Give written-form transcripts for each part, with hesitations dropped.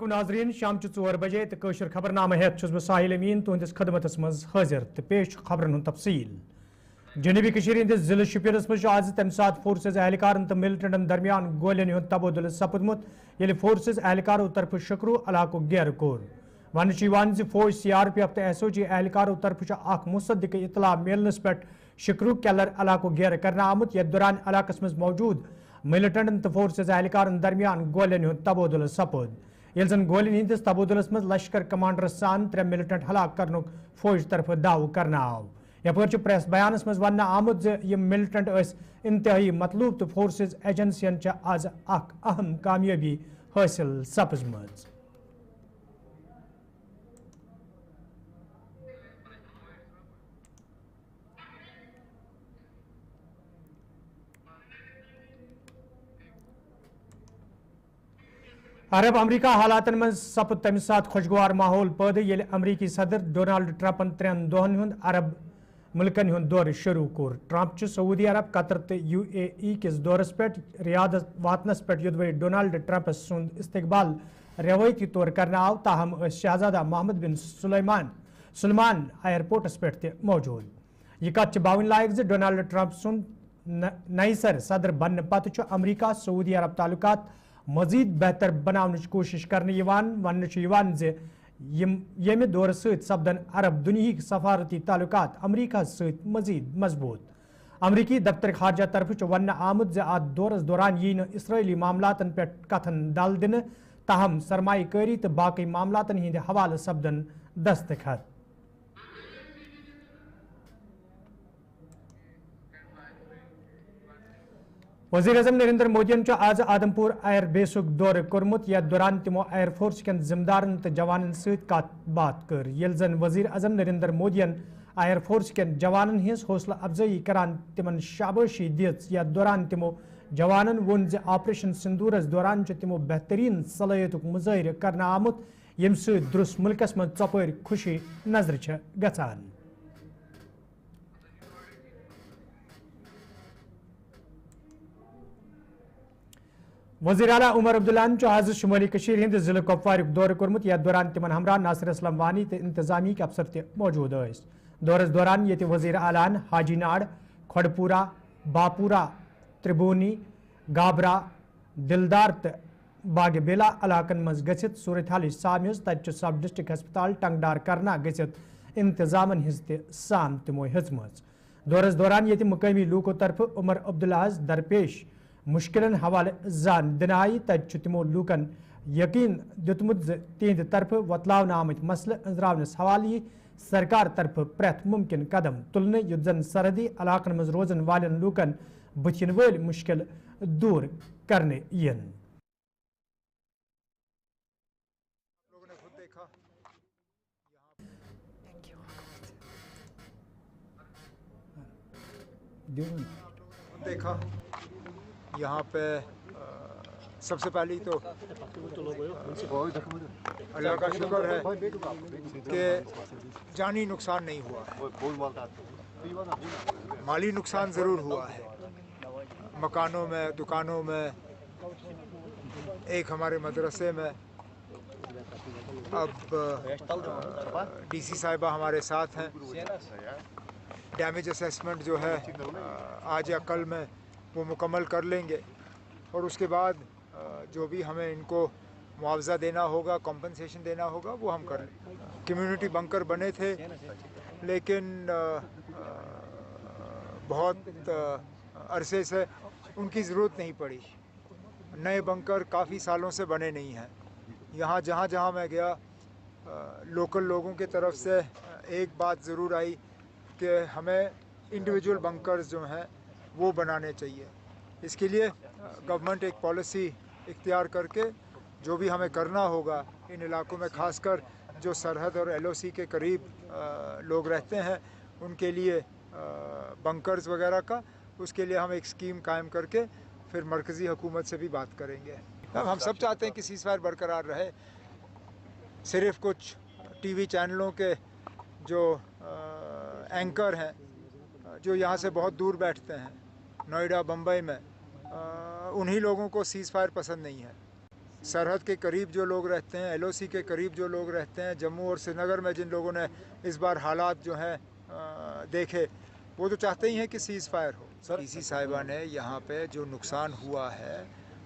नाजरीन शाम 4 बजे तो कशर खबरनामा हेत बह साहिल अमीन तुहंदिस खदमतस मज हाजिर तो पेश खबरन तफसील जनूबी हंदिस जिले शुपियनस मज आज तम सात फोर्सेज एहलकारन तो मिलिटेंटन दरमियान गोलियन हुंद तबादुल सपदमुत येले फोर्सेज एहलकारों तरफ शकरू इलाको घेर कोर वन फौज CRPF तो SOG एहलकारों तरफ मुसद्दिक इतला मिलनस पे शकरू केलर इलाको घेर कर आमुत यथ दौरान इलाकस मज मौजूद मिलिटेंटन तो फोर्सेज एहलकारन दरमियान गोलियन हुंद तबादुल सपद ये जन गोलियन हंदिस तबादुलस मज लश्कर कमांडर सान 3 मिलिटेंट हलाक कर फौज तरफ दाव कर आव यपर प्रेस बयानस मज वन आमुत यम मिलिटेंट इंतहाई मतलूब तो फोर्सेज एजेंसियन आज अहम कामयाबी हासिल सपजमज। अरब अमरीका हालातन मज सपद तम सात खुशगवार माहौल पैदा ये अमरीकी सदर डोनाल्ड ट्रंपन 3 दोहन हुंद अरब मुल्कन हुंद दौर शुरू कोर ट्रंप सऊदी अरब कतर तो UAE किस दौरस पे रियादत वातनस पे युदवे डोनाल्ड ट्रंप सुंद इस्तकबाल रवायती तौर कर आव ताहम शहजादा मोहम्मद बिन सुलेमान एयरपोर्टस पे मौजूद यह कत बावन लायक डोनाल्ड ट्रंप सुंद नई सर सदर बन पत अमरीका सऊदी अरब ताल्लुकात मजीद बेहतर बनाने कोशिश करने वन ये दौर सपदन अरब दुनिया सफारती ताल्लुकात अमरीका सत मजीद मजबूत अमरीकी दफ्तर खारजा तरफ वन आमुत अत दौरस दौरान यी इसराइली मामलातन पे कथन दल दिन ताहम सरमाकारी तो बाकी मामलातन हिंद हवाले सपदन दस्तखत। वज़ीर आज़म नरेंद्र मोदियन आज आदमपुर एयर बेसुक दौर कोरमुत यथ दौरान तिमो एयर फोर्स कन जिम्मेदारन तो जवानन सत कत बात कर येल जन वज़ीर आज़म नरेंद्र मोदियन एयर फोर्स कन जवानन हिंस हौसला अफजाई करान तिमन शाबाशी दित यथ दौरान तिमो जवानन वोन ऑपरेशन सिंदूरस दौरान तिमो बेहतरीन सलाहियत मुजाहिर कर आमुत यम सत दुरुस मुल्कस मज चपर खुशी नजर गचान। वज़ीर आला उमर अब्दुल्लाहन आज शुमाली कशीर हिंद जिले कुपवार दौर कोरमुत यथ दौरान तिमन हमरा नासिर असलम वानी तो इंतजामी के अफसर ते मौजूद दौरस दौरान ये वज़ीर आलान हाजी नाड़ खड़पुरा बापुरा त्रिबोनी गाबरा दिलदार तो बाग बेला इलाकन मज गसित सूरत हाल सामस तत सब डिस्ट्रिक्ट हस्पताल टंगडार करना गसित इंतजामन हिज साम तिमो हेजमज दौरस दौरान ये मुकामी लूको तरफ उमर अब्दुल्लाह दरपेश मुश्किलन हवाले जान दिन आई तत तिमो लूकन यकीन दुतमुत तिहद तरफ वतलावन आमत मसल अंजरावनस हवाले सरकार तरफ प्रेथ मुमकिन कदम तुलने युद्ध जन सरहदी इलाकन मज रोजन वालन लूकन बुथिन वल मुश्किल दूर करने यन। देखा यहाँ पे सबसे पहली तो अल्लाह का शुक्र है कि जानी नुकसान नहीं हुआ है, माली नुकसान ज़रूर हुआ है, मकानों में, दुकानों में, एक हमारे मदरसे में। अब DC साहिबा हमारे साथ हैं, डैमेज असेसमेंट जो है आज या कल में वो मुकम्मल कर लेंगे और उसके बाद जो भी हमें इनको मुआवजा देना होगा, कॉम्पनसेशन देना होगा, वो हम कर लें। कम्युनिटी बंकर बने थे लेकिन बहुत अरसे से उनकी ज़रूरत नहीं पड़ी। नए बंकर काफ़ी सालों से बने नहीं हैं। यहाँ जहाँ मैं गया लोकल लोगों की तरफ से एक बात ज़रूर आई कि हमें इंडिविजुअल बंकर्स जो हैं वो बनाने चाहिए। इसके लिए गवर्नमेंट एक पॉलिसी इख्तियार करके जो भी हमें करना होगा इन इलाकों में, खासकर जो सरहद और LOC के करीब लोग रहते हैं उनके लिए बंकर्स वगैरह का, उसके लिए हम एक स्कीम कायम करके फिर मरकज़ी हुकूमत से भी बात करेंगे। अब हम सब चाहते हैं कि सीज़फायर बरकरार रहे। सिर्फ कुछ TV चैनलों के जो एंकर हैं जो यहाँ से बहुत दूर बैठते हैं, नोएडा, बम्बई में, उन्हीं लोगों को सीज़फायर पसंद नहीं है। सरहद के करीब जो लोग रहते हैं, LOC के करीब जो लोग रहते हैं, जम्मू और श्रीनगर में जिन लोगों ने इस बार हालात जो हैं देखे, वो तो चाहते ही हैं कि सीज़ फायर हो। डीसी साहिबा ने यहाँ पे जो नुकसान हुआ है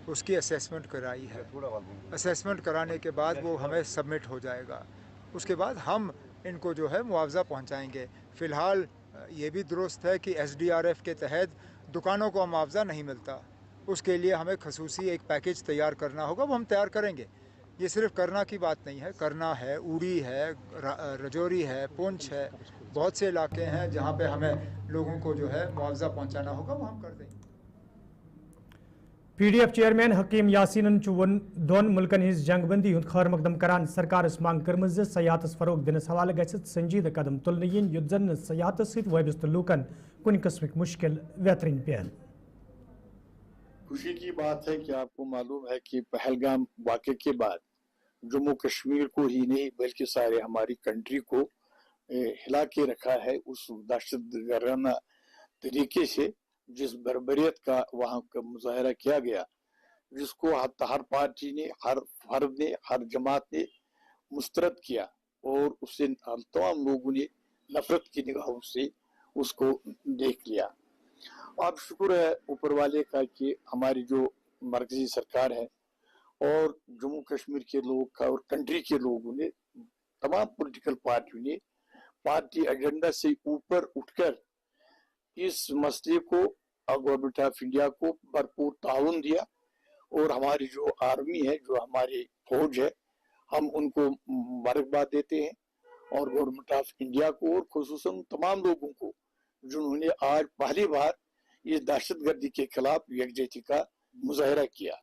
उसकी असेसमेंट कराई है। असेसमेंट कराने के बाद वो हमें सबमिट हो जाएगा, उसके बाद हम इनको जो है मुआवजा पहुँचाएँगे। फ़िलहाल ये भी दुरुस्त है कि SDRF के तहत दुकानों को मुआवजा नहीं मिलता, उसके लिए हमें खसूसी एक पैकेज तैयार करना होगा, वो हम तैयार करेंगे। ये सिर्फ करना की बात नहीं है, करना है। उड़ी है, रजौरी है, पुंछ है, बहुत से इलाके हैं जहाँ पे हमें लोगों को जो है मुआवजा पहुँचाना होगा, वो हम कर देंगे। PDF चेयरमैन हकीम यासीन दोन मुल्कन हिज जंगबंदी हुंद खैर मकदम करान सरकारस मांग कर्मज ज सयाहतस फरोग दिनस हवाले गछित संजीद कदम तुलने यिन युद्ध जन सयाहतस सहित वाबस्त लूकन कुन किस्मक मुश्किल बेहतरीन पहल। खुशी की बात है कि आपको मालूम है कि पहलगाम वाक़े के बाद जम्मू कश्मीर को ही नहीं बल्कि सारे हमारी कंट्री को हिला के रखा है उस दहशतगर्दाना तरीके से, जिस बर्बरियत का वहाँ का मुजाहरा किया गया, जिसको हर पार्टी ने, हर फर्द ने, हर जमात ने मुस्तरद किया और उससे तमाम लोगों ने नफरत की निगाहों से उसको देख लिया। अब शुक्र है ऊपर वाले का कि हमारी जो मरकजी सरकार है और जम्मू कश्मीर के लोग का और कंट्री के लोगों ने, तमाम पॉलिटिकल पार्टियों ने पार्टी एजेंडा से ऊपर उठकर इस मसले को गवर्नमेंट ऑफ इंडिया को भरपूर ताउन दिया और हमारी जो आर्मी है, जो हमारी फौज है, हम उनको मुबारकबाद देते हैं और गवर्नमेंट ऑफ इंडिया को और खुसूसन तमाम लोगों को जिन्होंने आज पहली बार इस दहशतगर्दी के खिलाफ यकजहती का मुजाहरा किया।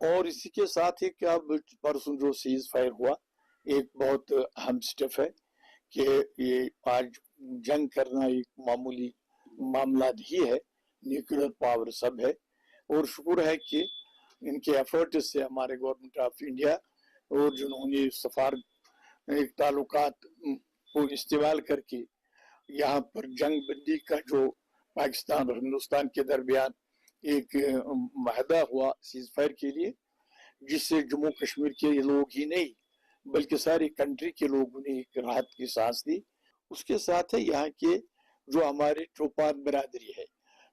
और इसी के साथ ही क्या परसों जो सीज फायर हुआ एक बहुत अहम स्टेप है कि ये आज जंग करना एक मामूली मामला नहीं है, न्यूक्लियर पावर सब है और शुक्र है कि इनके एफर्ट से हमारे गवर्नमेंट ऑफ इंडिया और जिन्होंने सफारत ताल्लुकात को इस्तेमाल करके यहाँ पर जंग बंदी का जो पाकिस्तान और हिंदुस्तान के दरमियान एक माहदा हुआ सीज फायर के लिए, जिससे जम्मू कश्मीर के लोग ही नहीं बल्कि सारी कंट्री के लोगों ने एक राहत की सांस ली। उसके साथ है यहाँ के जो हमारे चौपान बरादरी है,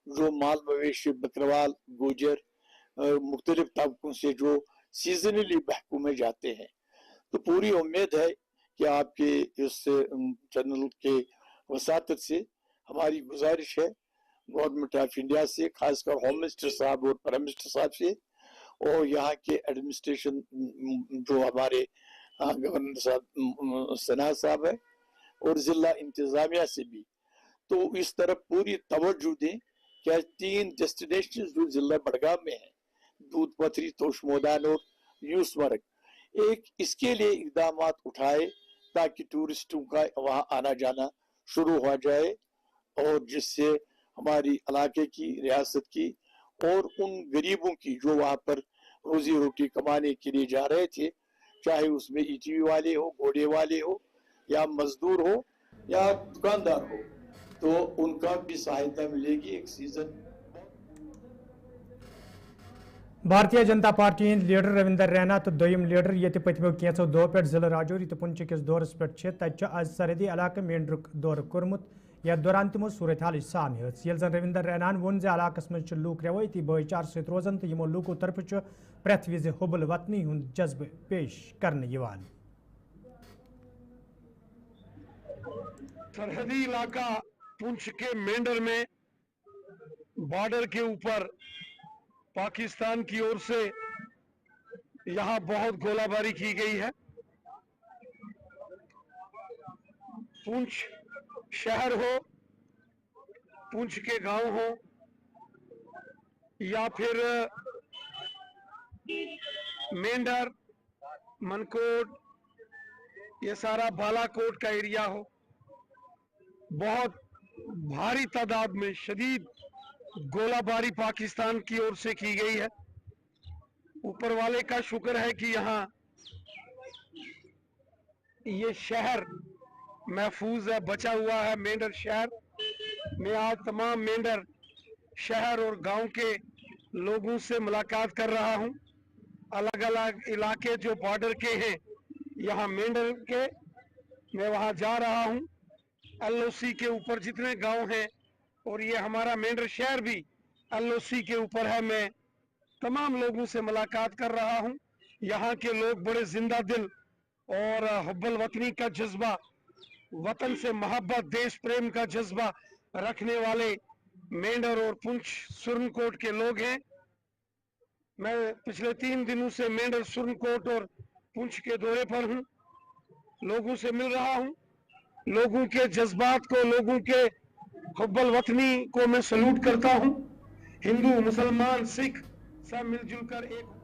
जो माल मवेशी बकरवाल गुजर मुख्तलिफ तबकों से जो सीजनली बहकू में जाते हैं, तो पूरी उम्मीद है कि आपके इस चैनल के वसातत से हमारी गुजारिश है गवर्नमेंट ऑफ इंडिया से, खासकर होम मिनिस्टर साहब और प्राइम मिनिस्टर साहब से और यहाँ के एडमिनिस्ट्रेशन जो हमारे गवर्नर साहब सना साहब है और जिला इंतजामिया से भी, तो इस तरफ पूरी तवज्जो दें। क्या 3 डेस्टिनेशन जो जिला बड़गाम में है, दूध पथरी, तोशमोदान और यूसमर्ग, एक इसके लिए इकदाम उठाए ताकि टूरिस्टों का वहाँ आना जाना शुरू हो जाए और जिससे हमारी इलाके की, रियासत की और उन गरीबों की जो वहाँ पर रोजी रोटी कमाने के लिए जा रहे थे, चाहे उसमें ईटीवी वाले हो, घोड़े वाले हो या मजदूर हो या दुकानदार हो, तो उनका भी सहायता मिलेगी। एक season Bharatiya Janata party leader Ravinder Raina तो दोयम लीडर ये पत्मो कैंचो दो पे जिला राजौरी तो पुंछ किस दौरस पे तत आज सरहदी इलाके मेंढरुक दौर कोर्मुत या दौरान तमो सूरत हाल सामने ये जन रविंदर रैनान वोन जे इलाकस मज लूक रवायती भाईचार सहित रोजन तो यमो लूको तरफ प्रथ विज हुबल वतनी हुंद जज्ब पेश करने यवान। सरहदी इलाका पुंछ के मेंढर में बॉर्डर के ऊपर पाकिस्तान की ओर से यहाँ बहुत गोलाबारी की गई है। पुंछ शहर हो, पुंछ के गांव हो या फिर मेंढर, मनकोट, ये सारा बालाकोट का एरिया हो, बहुत भारी तादाद में शदीद गोलाबारी पाकिस्तान की ओर से की गई है। ऊपर वाले का शुक्र है कि यहाँ ये शहर महफूज है, बचा हुआ है। मेंढर शहर में आज तमाम मेंढर शहर और गांव के लोगों से मुलाकात कर रहा हूं। अलग अलग इलाके जो बॉर्डर के हैं, यहाँ मेंढर के, मैं वहाँ जा रहा हूँ। LOC के ऊपर जितने गांव हैं, और ये हमारा मेंढर शहर भी LOC के ऊपर है, मैं तमाम लोगों से मुलाकात कर रहा हूँ। यहाँ के लोग बड़े जिंदा दिल और हुब्बुल वतनी का जज्बा, वतन से मोहब्बत, देश प्रेम का जज्बा रखने वाले मेंढर और पुंछ सुरनकोट के लोग हैं। मैं पिछले 3 दिनों से मेंढर, सुरनकोट और पुंछ के दौरे पर हूँ, लोगों से मिल रहा हूँ। लोगों के जज्बात को, लोगों के हुब्बुल वतनी को मैं सल्यूट करता हूँ। हिंदू, मुसलमान, सिख सब मिलजुल कर एक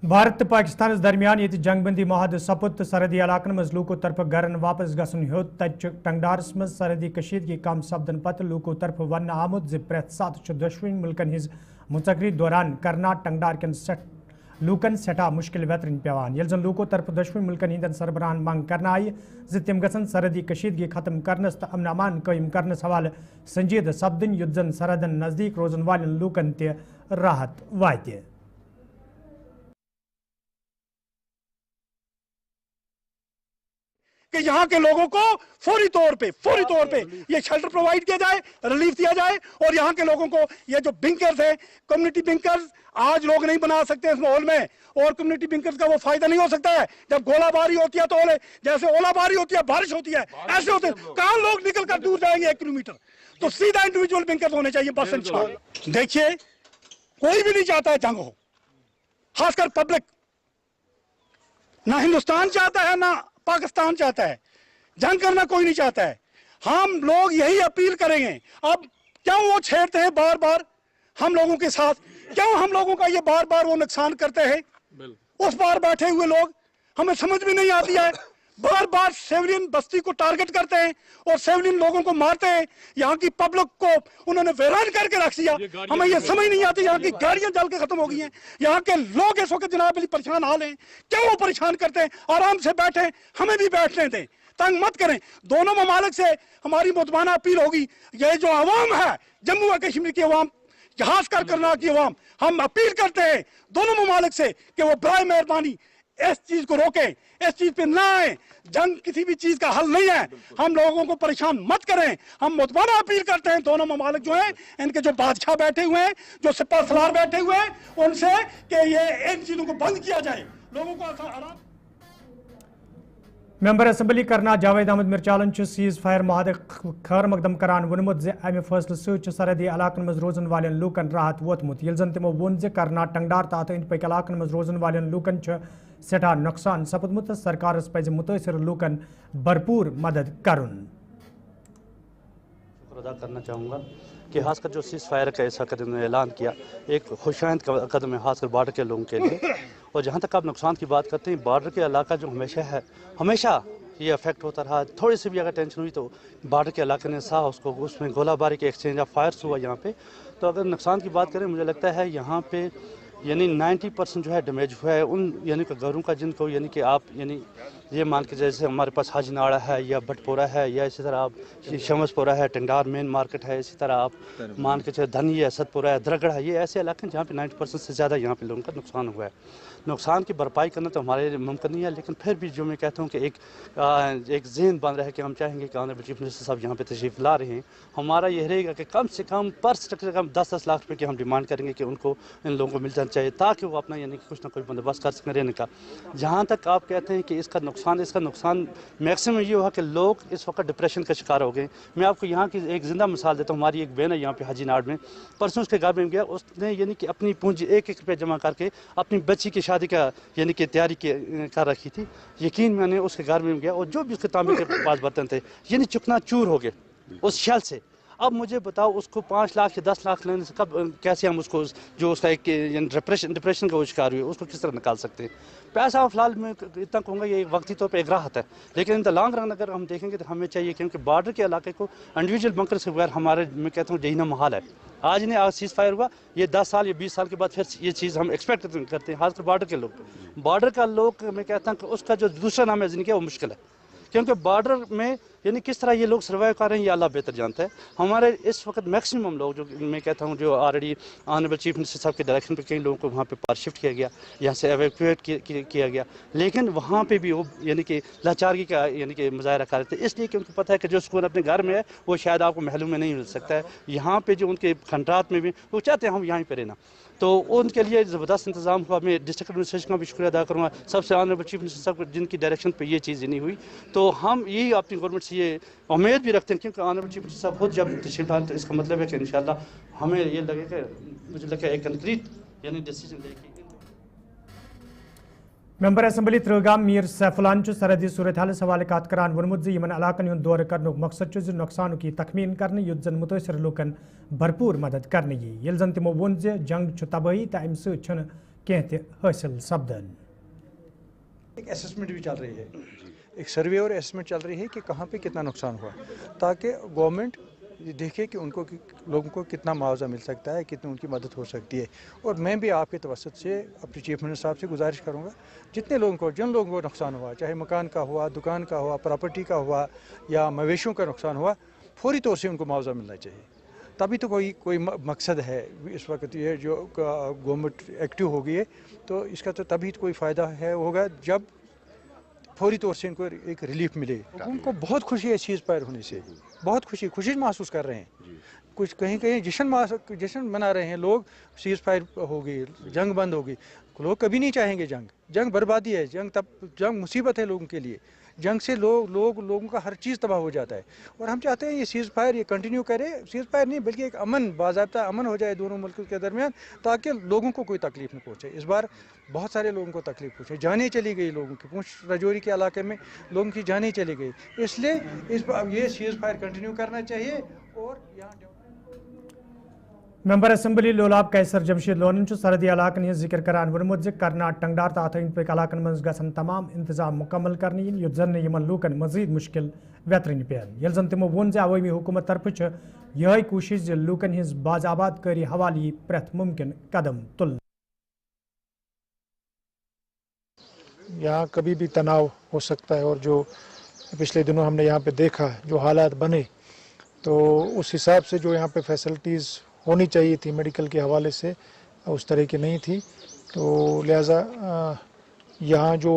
भारत पाकिस्तान दरमियान ये जंगबंदी महद सपुत सरहदी इलाकन मज लूको तरफ गरन वापस गसन हो तच टंगडारस मज सरहदी कशीदगी कम सपदन पत लूको तरफ वन आमुद ज प्रेत सात दुश्मन मुल्कन हिज मुंतकरी दौरान करना टंगडार कन लूकन सठा मुश्किल वेतरन पेवान यल जन लूको तरफ दुश्मन मुल्कन हिंदन सरबराहन मांग करना आई ज तिम गसन सरहदी कशीदगी खत्म करनस तो अमन अमान कायम करनस हवाले संजीद सपदन युद्ध जन सरहदन नजदीक रोजन वालन लूकन ते राहत वाते। कि यहाँ के लोगों को फौरी तौर पे ये शेल्टर प्रोवाइड किया जाए, रिलीफ दिया जाए, और यहाँ के लोगों को ये जो बिंकर्स है, कम्युनिटी बिंकर्स आज लोग नहीं बना सकते इस माहौल में, और कम्युनिटी बिंकर्स का वो फायदा नहीं हो सकता है। जब गोलाबारी होती है तो जैसे ओलाबारी होती है, बारिश होती है, ऐसे होते हैं, कहाँ लोग निकल कर दूर जाएंगे 1 किलोमीटर, तो सीधा इंडिविजुअल बिंकर्स होने चाहिए बस इंशाल्लाह। देखिए, कोई भी नहीं चाहता है जंग हो, खासकर पब्लिक, ना हिंदुस्तान चाहता है ना पाकिस्तान चाहता है, जंग करना कोई नहीं चाहता है। हम लोग यही अपील करेंगे। अब क्यों वो छेड़ते हैं बार बार हम लोगों के साथ, क्यों हम लोगों का ये बार बार वो नुकसान करते हैं, उस बार बैठे हुए लोग, हमें समझ में नहीं आती है। बार बार सिविलियन बस्ती को टारगेट करते हैं और सिविलियन लोगों को मारते हैं। यहाँ की पब्लिक को उन्होंने वैरान करके रख दिया। हमें ये समझ नहीं आती, यहाँ की गाड़ियां जल के खत्म हो गई हैं। यहाँ के लोग इस वक्त जनाब अली परेशान हाल हैं। क्यों वो परेशान करते हैं? आराम से बैठे, हमें भी बैठने दें, तंग मत करें। दोनों ममालिक से हमारी मुतबाना अपील होगी, ये जो अवाम है, जम्मू और कश्मीर की अवाम, खासकर करनाल की अवाम, हम अपील करते हैं दोनों ममालिक से कि वो बराए मेहरबानी इस चीज को रोकें, इस चीज पे ना आए। जंग किसी भी चीज का हल नहीं है, हम लोगों को परेशान मत करें। हम मुतबाना अपील करते हैं दोनों ममालिक जो हैं, इनके जो बादशाह बैठे हुए हैं, जो सिपह सलार बैठे हुए हैं, उनसे कि ये इन चीजों को बंद किया जाए, लोगों को आराम। मेंबर असम्बली करना जावेद अहमद मिर्चालन सीज फायर माहद खैर मकदम करान वोनमुत ज अमे फैसले सह सरहदी इलाकन मज रोजन वालेन लूकन राहत वोतमुत यल जन तिमो वोन ज करना टंगडार तहत अंद पक इलाकन मज रोजन वालेन लूकन सठा नुकसान सपदमुत सरकारस पज मुतासर लूकन भरपूर मदद करुन। अदा करना चाहूँगा कि खासकर जो सीज फायर का ऐसा कदम ऐलान किया, एक खुशाइंद कदम है खासकर बॉर्डर के लोगों के लिए। और जहाँ तक आप नुकसान की बात करते हैं, बॉर्डर के इलाका जो हमेशा ये अफेक्ट होता रहा। थोड़ी सी भी अगर टेंशन हुई तो बॉर्डर के इलाके ने साह उसको, उसमें गोलाबारी के एक्सचेंज ऑफ फायर्स हुआ यहाँ पे। तो अगर नुकसान की बात करें, मुझे लगता है यहाँ पे यानी 90% जो है डैमेज हुआ है उन यानी कि घरों का, जिनको यानी कि आप यानी ये मान के जैसे हमारे पास हाजी नाड़ा है या भटपोरा है या इसी तरह आप शमसपुरा है, टंडार मेन मार्केट है, इसी तरह आप मान के चले धनी है, सतपुरा है, दरगढ़ है, ये ऐसे इलाके हैं जहाँ पे 90% से ज़्यादा यहाँ पे लोगों का नुकसान हुआ है। नुकसान की भरपाई करना तो हमारे लिए मुमकिन नहीं है, लेकिन फिर भी जो मैं कहता हूँ कि एक ज़हन बन रहा है कि हम चाहेंगे कि ऑनरेबल चीफ मिनिस्टर साहब यहाँ पे तशरीफ़ ला रहे हैं, हमारा यह रहेगा कि कम से कम पर स्ट्रक्चर कम 10-10 लाख रुपये की हम डिमांड करेंगे कि उनको इन लोगों को मिल जाना चाहिए, ताकि वो अपना यानी कि कुछ ना कुछ बंदोबस्त कर सकें रहने का। जहाँ तक आप कहते हैं कि इसका नुकसान मैक्सिमम ये हुआ कि लोग इस वक्त डिप्रेशन का शिकार हो गए। मैं आपको यहाँ की एक ज़िंदा मिसाल देता हूँ। हमारी एक बहन है यहाँ पे हाजी नाड़ में, परसों उसके घर में गया, उसने यानी कि अपनी पूंजी 1-1 रुपये जमा करके अपनी बच्ची की शादी का यानी कि तैयारी कर रखी थी। यकीन मैंने उसके घर में गया और जो भी उसके तांबे के पास बर्तन थे यानी चुकना चूर हो गए उस शल से। अब मुझे बताओ उसको 5 लाख या 10 लाख लेने से कब कैसे हम उसको जो उसका एक डिप्रेशन का शिकार हुए उसको किस तरह निकाल सकते हैं। पैसा फिलहाल मैं इतना कहूँगा ये वक्ती तौर पर एक राहत है, लेकिन इन द लॉन्ग रन अगर हम देखेंगे तो हमें चाहिए, क्योंकि बॉर्डर के इलाके को इंडिविजुअल बंकर से बगैर हमारे मैं कहता हूँ जहीना महाल है। आज नहीं, आज सीज फायर हुआ, ये 10 साल या 20 साल के बाद फिर ये चीज़ हम एक्सपेक्ट करते हैं। खासकर बॉर्डर के लोग, बॉर्डर का लोग मैं कहता हूँ कि उसका जो दूसरा नाम है ज़िंदगी वो मुश्किल है, क्योंकि बॉर्डर में यानी किस तरह ये लोग सर्वाइव कर रहे हैं ये अल्लाह बेहतर जानता है। हमारे इस वक्त मैक्सिमम लोग जो मैं कहता हूँ जो ऑलरेडी ऑनरेबल चीफ मिनिस्टर साहब के डायरेक्शन पे कई लोगों को वहाँ पे पार शिफ्ट किया गया, यहाँ से एवैक्यूएट किया गया, लेकिन वहाँ पे भी वो यानी कि लाचारगी का यानी कि मुजाहरा कर रहे थे, इसलिए कि उनको पता है कि जो सुकून अपने घर में है वो शायद आपको महलों में नहीं मिल सकता है। यहाँ पे जो उनके खंडात में भी वो चाहते हैं हम यहाँ पर रहना, तो उनके लिए ज़बरदस्त इंतजाम हुआ। मैं डिस्ट्रिक्ट एडमिनिस्ट्रेशन का भी शुक्रिया अदा करूँगा, सबसे ऑनरेबल चीफ मिनिस्टर साहब जिनकी डायरेक्शन पे ये चीज़ नहीं हुई। तो हम यही अपनी गवर्नमेंट से ये उम्मीद भी रखते हैं, क्योंकि ऑनरेबल चीफ मिनिस्टर साहब खुद जब तशरीफ लाए तो इसका मतलब है कि इंशाल्लाह हमें ये लगेगा, मुझे लगता है एक कंक्रीट यानी डिसीजन लेके। मेंबर असम्बली त्रिगाम मीर सैफुलान सरहदी सूरत हाल हवाले कत करान वोनमुत यमन इलाकन हुंद दौर करनुक मकसद नुकसान की तखमीन करने युद्ध जन मुतासर लूकन भरपूर मदद करने ये जन तमो वोन जंग तबाही तो अम सह हासिल सपदन। एक असेसमेंट भी चल रही है, एक सर्वे और असेसमेंट चल रही है कि कहाँ पे कितना नुकसान हुआ, ताकि गवर्नमेंट देखे कि उनको लोगों को कितना मुआवजा मिल सकता है, कितनी उनकी मदद हो सकती है। और मैं भी आपके तवसत से अपने चीफ मिनिस्टर साहब से गुजारिश करूँगा, जितने लोगों को जिन लोगों को नुकसान हुआ, चाहे मकान का हुआ, दुकान का हुआ, प्रॉपर्टी का हुआ या मवेशियों का नुकसान हुआ, फौरी तौर से उनको मुआवजा मिलना चाहिए। तभी तो कोई मकसद है इस वक्त ये जो गवर्नमेंट एक्टिव हो गई है, तो इसका तो तभी कोई फ़ायदा है होगा जब फौरी तौर से इनको एक रिलीफ मिले। उनको बहुत खुशी है चीज़ फायर होने से, बहुत खुशी महसूस कर रहे हैं। कुछ कहीं जश्न मना रहे हैं लोग, सीज़ फायर हो गई, जंग बंद हो गई। लोग कभी नहीं चाहेंगे जंग बर्बादी है, जंग मुसीबत है लोगों के लिए। जंग से लोगों का हर चीज़ तबाह हो जाता है, और हम चाहते हैं ये सीज़ फायर ये कंटिन्यू करे। सीज़ फायर नहीं बल्कि एक बाज़ाब्ता अमन हो जाए दोनों मुल्कों के दरमियान, ताकि लोगों को कोई तकलीफ न पहुँचे। इस बार बहुत सारे लोगों को तकलीफ पहुँचे, जानें चली गई लोगों की, पूंछ राजौरी के इलाके में लोगों की जानें चली गई। इसलिए इस बार ये सीज़ फायर कंटिन्यू करना चाहिए। और यहाँ मेंबर असम्बली लोलाब कैसर जमशीद लोन सरहदी इलाकन हज जिक्र करान वोनमुत करनाट टंगडार तो अंद पक इलाकन मज गसन तमाम इंतजाम मुकम्मल करने युत जन यमन लूकन मजीद मुश्किल वेतरन पेन यल जन तमो वोन अवामी हुकूमत तरफ यह कोशिश लूकन हज बाज़ाबादकारी हवाले प्रेथ मुमकिन कदम तुल। यहाँ कभी भी तनाव हो सकता है, और जो पिछले दिनों हमने यहाँ पे देखा जो हालात बने, तो उस हिसाब से जो यहाँ पे फैसिलिटीज़ होनी चाहिए थी मेडिकल के हवाले से उस तरह की नहीं थी। तो लिहाजा यहाँ जो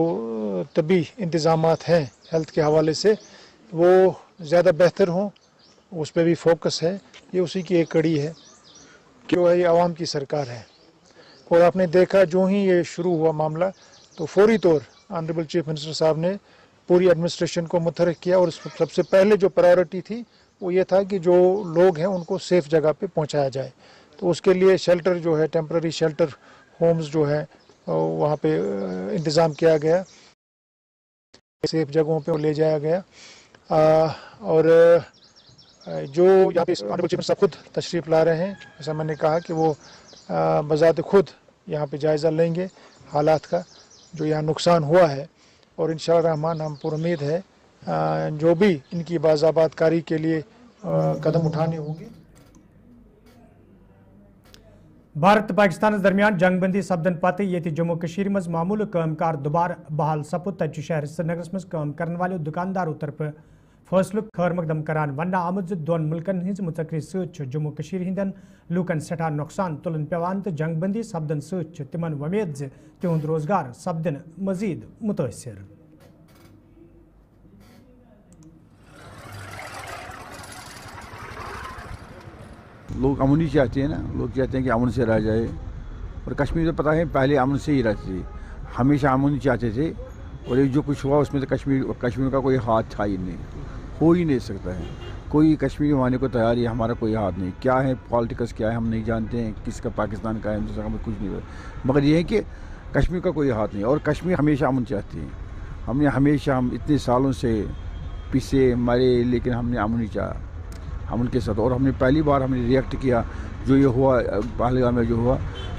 तबी इंतज़ामात हैं हेल्थ के हवाले से वो ज़्यादा बेहतर हों, उस पर भी फोकस है। ये उसी की एक कड़ी है कि जो है ये आवाम की सरकार है। और आपने देखा जो ही ये शुरू हुआ मामला, तो फौरी तौर ऑनरेबल चीफ मिनिस्टर साहब ने पूरी एडमिनिस्ट्रेशन को मुतहर्रिक किया, और सबसे पहले जो प्रायोरिटी थी वो ये था कि जो लोग हैं उनको सेफ़ जगह पे पहुंचाया जाए। तो उसके लिए शेल्टर जो है, टेम्पररी शेल्टर होम्स जो है वहाँ पे इंतज़ाम किया गया, सेफ़ जगहों पे ले जाया गया। और जो यहाँ पे ऑनरेबल चीफ मिनिस्टर खुद तशरीफ़ ला रहे हैं, जैसा मैंने कहा कि वो बज़ात खुद यहाँ पे जायज़ा लेंगे हालात का जो यहाँ नुकसान हुआ है, और इंशाअल्लाह रहमान हम पर उम्मीद है जो भी इनकी बाज़ाबादकारी के लिए कदम उठाने होंगे। भारत पाकिस्तान दरमियान जंग बंदी सपदन पत ये जम्मू कश्मीर मज मामूल कामकार दोबारा बहाल सपुद तक शहर श्रीनगर मज काम करने वाले दुकानदारों तरफ फैसलु खैर मकदम करान वन आमद दोन मुल्कन हज मुतकरी जम्मू कश्मीर हिंदन लूकन सठा नुकसान तुलन पेवान तो जंग बंदी सपदन तिमन वमेद तिहुंद रोजगार सपदन मजीद मुतासर। लोग अमन ही चाहते हैं ना, लोग चाहते हैं कि अमन से रह जाए, और कश्मीर में पता है पहले अमन से ही रहते थे, हमेशा अमन ही चाहते थे। और ये जो कुछ हुआ उसमें तो कश्मीर का कोई हाथ था ही नहीं, हो ही नहीं सकता है। कोई कश्मीर मानने को तैयार है, हमारा कोई हाथ नहीं। क्या है पॉलिटिक्स क्या है हम नहीं जानते हैं, किसका पाकिस्तान का है हिंदुस्तान का कुछ नहीं पता, मगर ये है कि कश्मीर का कोई हाथ नहीं, और कश्मीर हमेशा अमन चाहती है। हम इतने सालों से पीछे मरे, लेकिन हमने अमन ही चाहा, अमन के साथ। और हमने पहली बार हमने रिएक्ट किया जो ये हुआ पहलगाम में जो हुआ,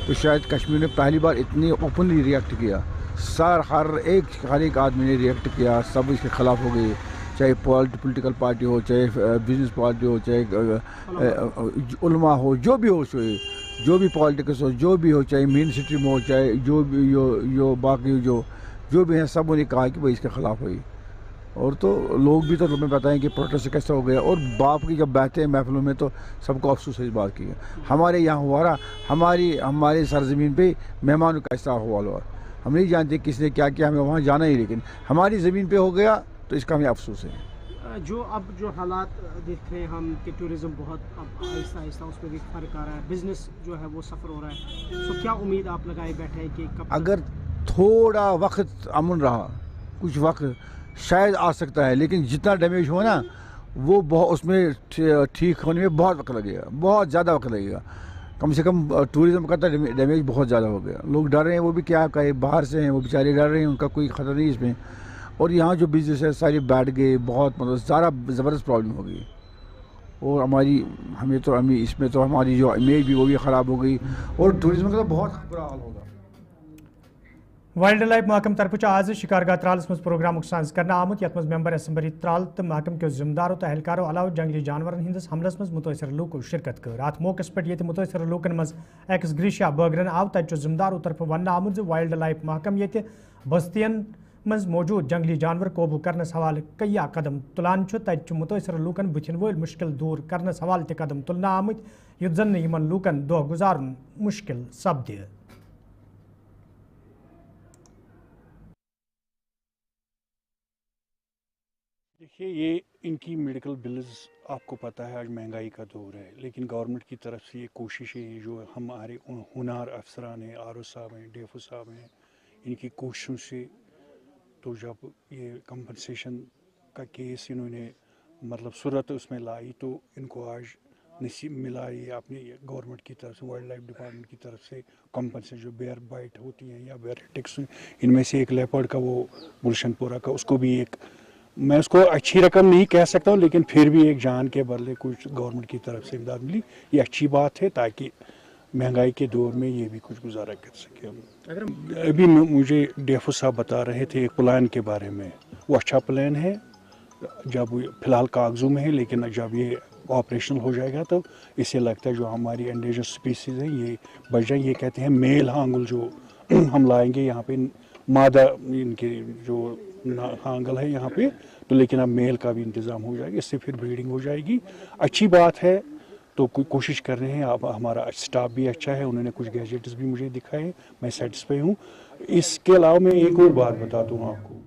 तो शायद कश्मीर ने पहली बार इतनी ओपनली रिएक्ट किया। हर एक आदमी ने रिएक्ट किया, सब इसके ख़िलाफ़ हो गए, चाहे पॉलिटिकल पार्टी हो, चाहे बिजनेस पार्टी हो, चाहे उलमा हो, जो भी हो, जो भी पॉलिटिक्स हो, जो भी हो, चाहे मेन सिटी में हो, चाहे जो भी बाकी जो भी हैं, सब ने कहा कि भाई इसके ख़िलाफ़ हुई। اور تو لوگ بھی تو تمہیں بتائیں کہ پروٹیسٹ کیسا ہو گیا. اور باپ کی جب بیٹھتے ہیں محفلوں میں تو سب کو افسوس ہے اس بات کی. ہمارے یہاں ہوا رہا ہماری سرزمین پہ مہمانوں کا ایسا احوال ہوا. ہم نہیں جانتے کس نے کیا کیا, ہمیں وہاں جانا ہی, لیکن ہماری زمین پہ ہو گیا تو اس کا ہمیں افسوس ہے. جو حالات دیکھ رہے ہیں ہم کہ ٹورزم بہت اب آہستہ آہستہ اس میں بھی فرق آ رہا ہے, بزنس جو ہے وہ سفر ہو رہا ہے, تو کیا امید آپ لگائے بیٹھے ہیں کہ کب اگر تھوڑا وقت امن رہا, کچھ وقت شاید آ سکتا ہے, لیکن جتنا ڈیمیج ہوا نا وہ بہت اس میں ٹھیک ہونے میں بہت وقت لگے گا, بہت زیادہ وقت لگے گا. کم سے کم ٹورزم کا ڈیمیج بہت زیادہ ہو گیا. لوگ ڈر رہے ہیں, وہ بھی کیا کہیں, باہر سے ہیں وہ بیچارے ڈر رہے ہیں, ان کا کوئی خطر نہیں اس میں. اور یہاں جو بزنس ہے سارے بیٹھ گئے, بہت مطلب سارا زبردست پرابلم ہو گئی. اور ہمیں اس میں تو ہماری جو امیج بھی وہ بھی خراب ہو گئی, اور ٹورزم کا تو بہت برا حال ہوگا. وائلڈ لائف محکم طرف آز شکارگاہ ترالس مز پروگرام ساز کرنا آمت, یت مز ممبر اسمبلی ترال تو محکم کے ذمہ داروں تو اہلکاروں علاوہ جنگلی جانورن ہندس حملس مز متاثر لوکو شرکت کر. ات موقع پہ یہ متاثر لوکن مز ایکس گریشیا بٲگرن آو, تتہ ذمہ داروں طرف ون آمت وائلڈ لائف محکم یہ بستین مز موجود جنگلی جانور قوبو کرنس حوالہ کیا قدم تلان, تتہ متاثر لوکن بتھن ول مشکل دور کرنس حوالہ تہ قدم تلنا آمت, یت زن یمن لوکن دہ گزارن مشکل سپدِ. دیکھیے, یہ ان کی میڈیکل بلز آپ کو پتہ ہے آج مہنگائی کا دور ہے, لیکن گورنمنٹ کی طرف سے یہ کوشش ہے جو ہمارے ہنار افسران ہیں, آر او صاحب ہیں, ڈی ایف او صاحب ہیں, ان کی کوششوں سے تو جب یہ کمپنسیشن کا کیس انہوں نے مطلب صورت اس میں لائی تو ان کو آج نصیب ملا یہ اپنی گورنمنٹ کی طرف سے, وائلڈ لائف ڈپارٹمنٹ کی طرف سے کمپنسیشن جو بیئر بائٹ ہوتی ہیں یا بیئر ٹکس, ان میں سے ایک لیپرڈ کا وہ گلشن پورہ کا, اس کو بھی ایک, میں اس کو اچھی رقم نہیں کہہ سکتا ہوں, لیکن پھر بھی ایک جان کے بدلے کچھ گورنمنٹ کی طرف سے امداد ملی. یہ اچھی بات ہے تاکہ مہنگائی کے دور میں یہ بھی کچھ گزارا کر سکے. ابھی مجھے ڈی ایف او صاحب بتا رہے تھے ایک پلان کے بارے میں, وہ اچھا پلان ہے, جب فی الحال کاغذوں میں ہے, لیکن جب یہ آپریشنل ہو جائے گا تو اس سے لگتا ہے جو ہماری انڈیجر اسپیسیز ہیں یہ بچ جائیں. یہ کہتے ہیں میل ہانگل جو ہم لائیں گے یہاں پہ, مادہ ان کے جو ہانگل ہے یہاں پہ, تو لیکن اب میل کا بھی انتظام ہو جائے گا, اس سے پھر بریڈنگ ہو جائے گی. اچھی بات ہے, تو کوئی کوشش کر رہے ہیں. اب ہمارا اسٹاف بھی اچھا ہے, انہوں نے کچھ گیجٹس بھی مجھے دکھائے, میں سیٹسفائی ہوں. اس کے علاوہ میں ایک اور بات بتاتا ہوں آپ کو.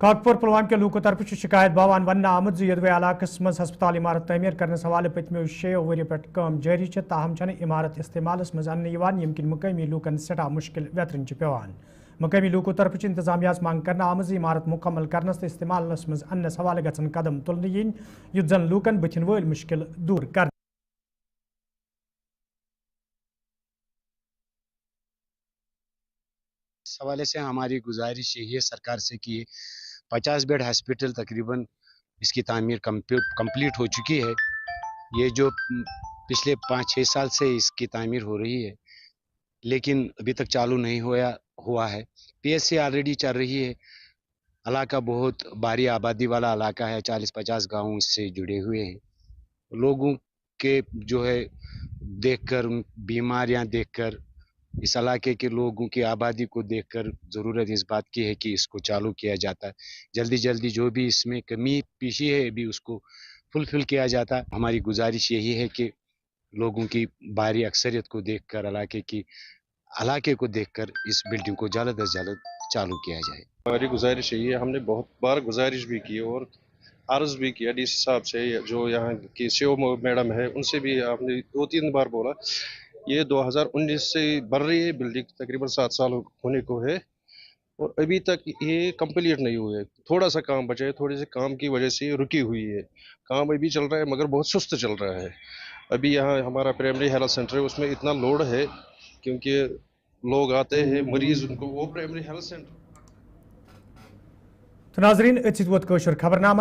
کاکپور پلوام کے لوکو طرف شکایت باوان ون آمد یدوے علاقہ مز ہسپتال عمارت تعمیر کرنے حوالہ پتمو 6 ؤری پہ کام جاری, تاہم چھنہ عمارت استعمالس مز ان یم کن مقامی لوکن سٹھا مشکل ویترن پیوان. مقامی لوکو طرف انتظامیہ مانگ کرنا آمز عمارت مکمل کرنس تو استعمالس مز انس حوالہ گھن قدم تلن ین, یت زن لوکن بتھن ول مشکل دور کر. اس حوالے سے ہماری گزارش یہی ہے سرکار سے کہ 50 بیڈ ہاسپٹل تقریباً اس کی تعمیر کمپلیٹ ہو چکی ہے. یہ جو پچھلے 5-6 سال سے اس کی تعمیر ہو رہی ہے, لیکن ابھی تک چالو نہیں ہوا ہے. پی ایس سی آلریڈی چل رہی ہے. علاقہ بہت بھاری آبادی والا علاقہ ہے, 40-50 گاؤں اس سے جڑے ہوئے ہیں. لوگوں کے جو ہے دیکھ کر, بیماریاں دیکھ کر, اس علاقے کے لوگوں کی آبادی کو دیکھ کر ضرورت اس بات کی ہے کہ اس کو چالو کیا جاتا ہے جلدی جو بھی اس میں کمی پیشی ہے ابھی اس کو فلفل کیا جاتا ہے. ہماری گزارش یہی ہے کہ لوگوں کی بھاری اکثریت کو دیکھ کر, علاقے کو دیکھ کر اس بلڈنگ کو جلد از جلد چالو کیا جائے. ہماری گزارش یہی ہے, ہم نے بہت بار گزارش بھی کی اور عرض بھی کیا ڈی سی صاحب سے, جو یہاں کی سیو میڈم ہے ان سے بھی آپ نے 2-3 بار بولا. یہ 2019 سے بن رہی ہے بلڈنگ, تقریباً 7 سال ہونے کو ہے اور ابھی تک یہ کمپلیٹ نہیں ہوئے. تھوڑا سا کام بچا ہے, تھوڑے سے کام کی وجہ سے رکی ہوئی ہے. کام ابھی چل رہا ہے مگر بہت سست چل رہا ہے. ابھی یہاں ہمارا پرائمری ہیلتھ سینٹر ہے, اس میں اتنا لوڈ ہے کیونکہ لوگ آتے ہیں مریض, ان کو وہ پرائمری ہیلتھ سینٹر. ناظرین, اتھ ووت خبر نامہ.